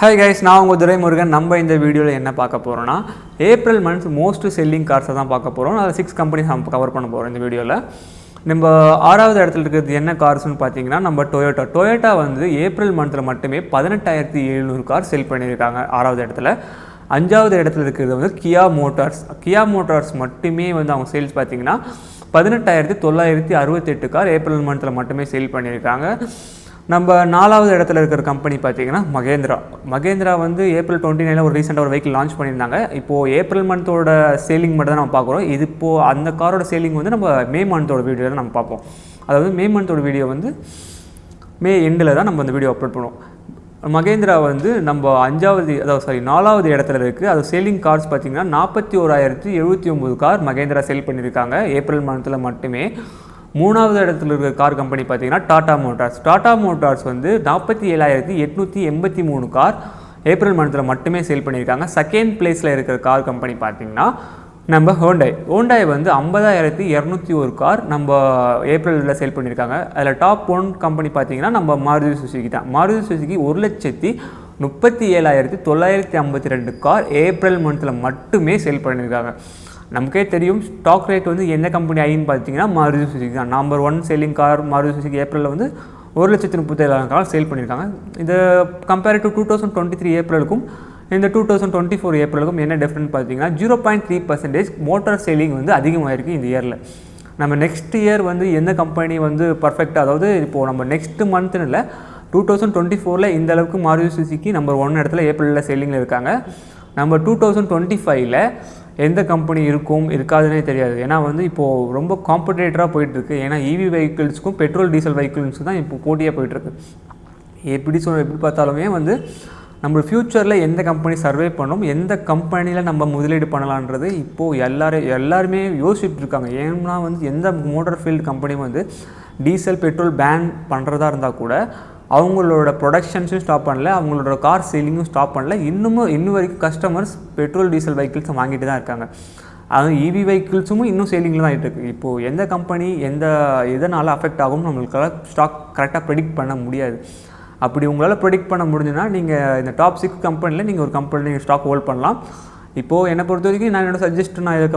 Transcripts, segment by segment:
Hi guys, நான் உங்கள் துரைமுருகன். நம்ம இந்த வீடியோவில் என்ன பார்க்க போகிறோன்னா ஏப்ரல் மந்த் மோஸ்ட் செல்லிங் கார்ஸை தான் பார்க்க போகிறோம். அதில் 6 கம்பெனிஸ் நம்ம கவர் பண்ண போகிறோம் இந்த வீடியோவில். நம்ம 6வது இடத்துல இருக்கிறது என்ன கார்ஸ்னு பார்த்தீங்கன்னா நம்ம டொயோட்டா வந்து ஏப்ரல் மந்தில் மட்டுமே 18,700 கார் செல் பண்ணியிருக்காங்க 6வது இடத்துல. 5வது இடத்துல இருக்கிறது வந்து கியா மோட்டார்ஸ் மட்டுமே வந்து அவங்க சேல்ஸ் பார்த்தீங்கன்னா 18,968 கார் ஏப்ரல் மந்தில் மட்டுமே சேல் பண்ணியிருக்காங்க. நம்ம 4வது இடத்துல இருக்கிற கம்பெனி பார்த்தீங்கன்னா மகேந்திரா வந்து ஏப்ரல் 29 ஒரு ரீசெண்டாக ஒரு வெஹிக்கிள் லான்ச் பண்ணியிருந்தாங்க. இப்போது ஏப்ரல் மந்தோட சேலிங் மட்டும் தான் நம்ம பார்க்குறோம். இது இப்போது அந்த காரோட சேலிங் வந்து நம்ம மே மந்தோட வீடியோவில் நம்ம பார்ப்போம். அதாவது மே மந்தோட வீடியோ வந்து மே எண்டில் தான் நம்ம அந்த வீடியோ அப்லோட் பண்ணுவோம். மகேந்திரா வந்து நம்ம 4வது இடத்துல இருக்குது. அது சேலிங் கார்ஸ் பார்த்திங்கன்னா 41,079 கார் மகேந்திரா சேல் பண்ணியிருக்காங்க ஏப்ரல் மந்தில் மட்டுமே. 3வது இடத்துல இருக்கிற கார் கம்பெனி பார்த்திங்கன்னா டாடா மோட்டார்ஸ் வந்து 47,883 கார் ஏப்ரல் மந்தில் மட்டுமே சேல் பண்ணியிருக்காங்க. செகண்ட் பிளேஸில் இருக்கிற கார் கம்பெனி பார்த்திங்கன்னா நம்ம ஹோண்டாய் வந்து 50,201 கார் நம்ம ஏப்ரலில் சேல் பண்ணியிருக்காங்க. அதில் டாப் 1 கம்பெனி பார்த்திங்கன்னா நம்ம மாருதி சுசுகி தான். மாருதி சுசுகி 1,37,952 கார் ஏப்ரல் மந்தில் மட்டுமே சேல் பண்ணியிருக்காங்க. நமக்கே தெரியும் ஸ்டாக் ரேட் வந்து எந்த கம்பெனி ஆகின்னு பார்த்தீங்கன்னா மாருதி சுசுகி தான். Number 1 selling car Maruti Suzuki ஏப்ரலில் வந்து 1,37,000 கார் சேல் பண்ணியிருக்காங்க. இது கம்பேர் டு 2023 ஏப்ரலுக்கும் இந்த 2024 ஏப்ரலுக்கும் என்ன டிஃப்ரெண்ட் பார்த்தீங்கன்னா 0.3% மோட்டார் சேலிங் வந்து அதிகமாகிருக்கு இந்த இயரில். நம்ம நெக்ஸ்ட் இயர் வந்து எந்த கம்பெனி வந்து பர்ஃபெக்டாக, அதாவது இப்போது நம்ம நெக்ஸ்ட் மந்த்னு இல்லை 2024 இந்த அளவுக்கு மாருதி சுசுகி நம்பர் 1 இடத்துல ஏப்ரலில் சேலிங்கில் இருக்காங்க. நம்ம 2025 எந்த கம்பெனி இருக்காதுன்னே தெரியாது. ஏன்னா வந்து இப்போது ரொம்ப காம்படேட்டராக போயிட்டுருக்கு. ஏன்னா இவி வெஹிக்கிள்ஸுக்கும் பெட்ரோல் டீசல் வெஹிக்கிள்ஸுக்கும் தான் இப்போ போட்டியாக போயிட்டுருக்கு. எப்படி பார்த்தாலுமே வந்து நம்ம ஃப்யூச்சரில் எந்த கம்பெனி சர்வே பண்ணணும், எந்த கம்பெனியில் நம்ம முதலீடு பண்ணலான்றது இப்போது எல்லாருமே யோசிச்சுட்டு இருக்காங்க. ஏன்னா வந்து எந்த மோட்டார் ஃபீல்டு கம்பெனியும் வந்து டீசல் பெட்ரோல் பேன் பண்ணுறதா இருந்தால் கூட அவங்களோட ப்ரொடக்ஷன்ஸும் ஸ்டாப் பண்ணல, அவங்களோட கார் சேலிங்கும் ஸ்டாப் பண்ணல. இன்னும் வரைக்கும் கஸ்டமர்ஸ் பெட்ரோல் டீசல் வெஹிக்கிள்ஸை வாங்கிட்டு தான் இருக்காங்க. அதுவும் இவி வெஹிக்கிள்ஸும் இன்னும் சேலிங்கில் தான் ஆகிட்டு இருக்குது. இப்போது எந்த கம்பெனி இதனால் அஃபெக்ட் ஆகும் நம்மளுக்காக ஸ்டாக் கரெக்டாக ப்ரெடிக்ட் பண்ண முடியாது. அப்படி உங்களால் ப்ரெடிக்ட் பண்ண முடிஞ்சுன்னா நீங்கள் இந்த டாப் 6 கம்பெனியில் நீங்கள் ஒரு கம்பெனி நீங்கள் ஸ்டாக் ஹோல்ட் பண்ணலாம். இப்போது என்னை பொறுத்த வரைக்கும் நான்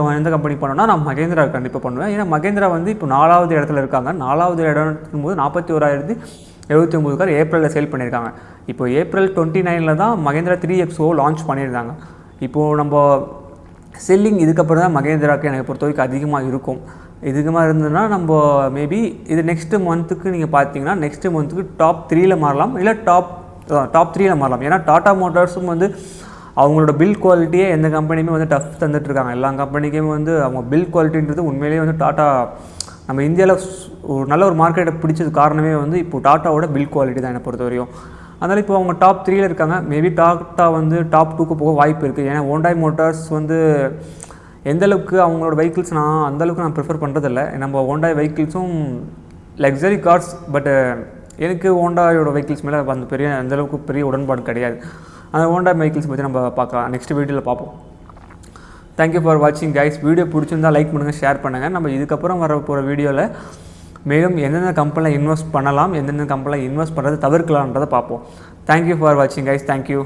நான் எந்த கம்பெனி பண்ணேன்னா நான் மகேந்திரா கண்டிப்பாக பண்ணுவேன். ஏன்னா மகேந்திரா வந்து இப்போ 4வது இடத்துல இருக்காங்க. 4வது இடத்துக்கும் போது 41,079 கார் ஏப்ரலில் சேல் பண்ணியிருக்காங்க. இப்போ ஏப்ரல் 29 தான் மகேந்திரா 3XO லான்ச் பண்ணியிருந்தாங்க. இப்போது நம்ம செல்லிங் இதுக்கப்புறம் தான் மகேந்திராவுக்கு எனக்கு பொறுத்த வரைக்கும் அதிகமாக இருந்ததுன்னா நம்ம மேபி இது நெக்ஸ்ட்டு மந்த்துக்கு நீங்கள் பார்த்தீங்கன்னா நெக்ஸ்ட்டு மந்த்துக்கு டாப் 3ல் மாறலாம், இல்லை டாப் 3ல் மாறலாம். ஏன்னா டாடா மோட்டார்ஸும் வந்து அவங்களோட பில் குவாலிட்டியே எந்த கம்பெனியுமே வந்து டஃப் தந்துட்டுருக்காங்க. எல்லா கம்பெனிக்குமே வந்து அவங்க பில் குவாலிட்டின்றது உண்மையிலேயே வந்து டாட்டா நம்ம இந்தியாவில் ஒரு நல்ல ஒரு மார்க்கெட்டை பிடிச்சது காரணமே வந்து இப்போது டாட்டாவோட பில் குவாலிட்டி தான் என்னை பொறுத்த வரையும். அதனால் இப்போ அவங்க டாப் 3ல் இருக்காங்க. மேபி டாட்டா வந்து டாப் 2க்கு போக வாய்ப்பு இருக்குது. ஏன்னா ஹோண்டாய் மோட்டார்ஸ் வந்து எந்தளவுக்கு அவங்களோட வெஹிக்கிள்ஸ் அந்தளவுக்கு நான் ப்ரிஃபர் பண்ணுறதில்ல. நம்ம ஹோண்டாய் வெஹிக்கிள்ஸும் லக்ஸரி கார்ஸ், பட் எனக்கு ஹோண்டாயோட வெஹிக்கிள்ஸ் மேலே அந்தளவுக்கு பெரிய உடன்பாடு கிடையாது. அந்த ஹோண்டாய் வெஹிக்கிள்ஸ் பற்றி நம்ம பார்க்கலாம், நெக்ஸ்ட் வீடியோவில் பார்ப்போம். தேங்க்யூ ஃபார் வாட்சிங் கைஸ். வீடியோ பிடிச்சிருந்தால் லைக் பண்ணுங்கள், ஷேர் பண்ணுங்கள். நம்ம இதுக்கப்புறம் வர போகிற வீடியோவில் மேலும் எந்தெந்த கம்பெனியில் இன்வெஸ்ட் பண்ணலாம், எந்தெந்த கம்பெனியில் இன்வெஸ்ட் பண்ணுறது தவிர்க்கலான்றதை பார்ப்போம். தேங்க்யூ ஃபார் வாட்சிங் கைஸ். தேங்க்யூ.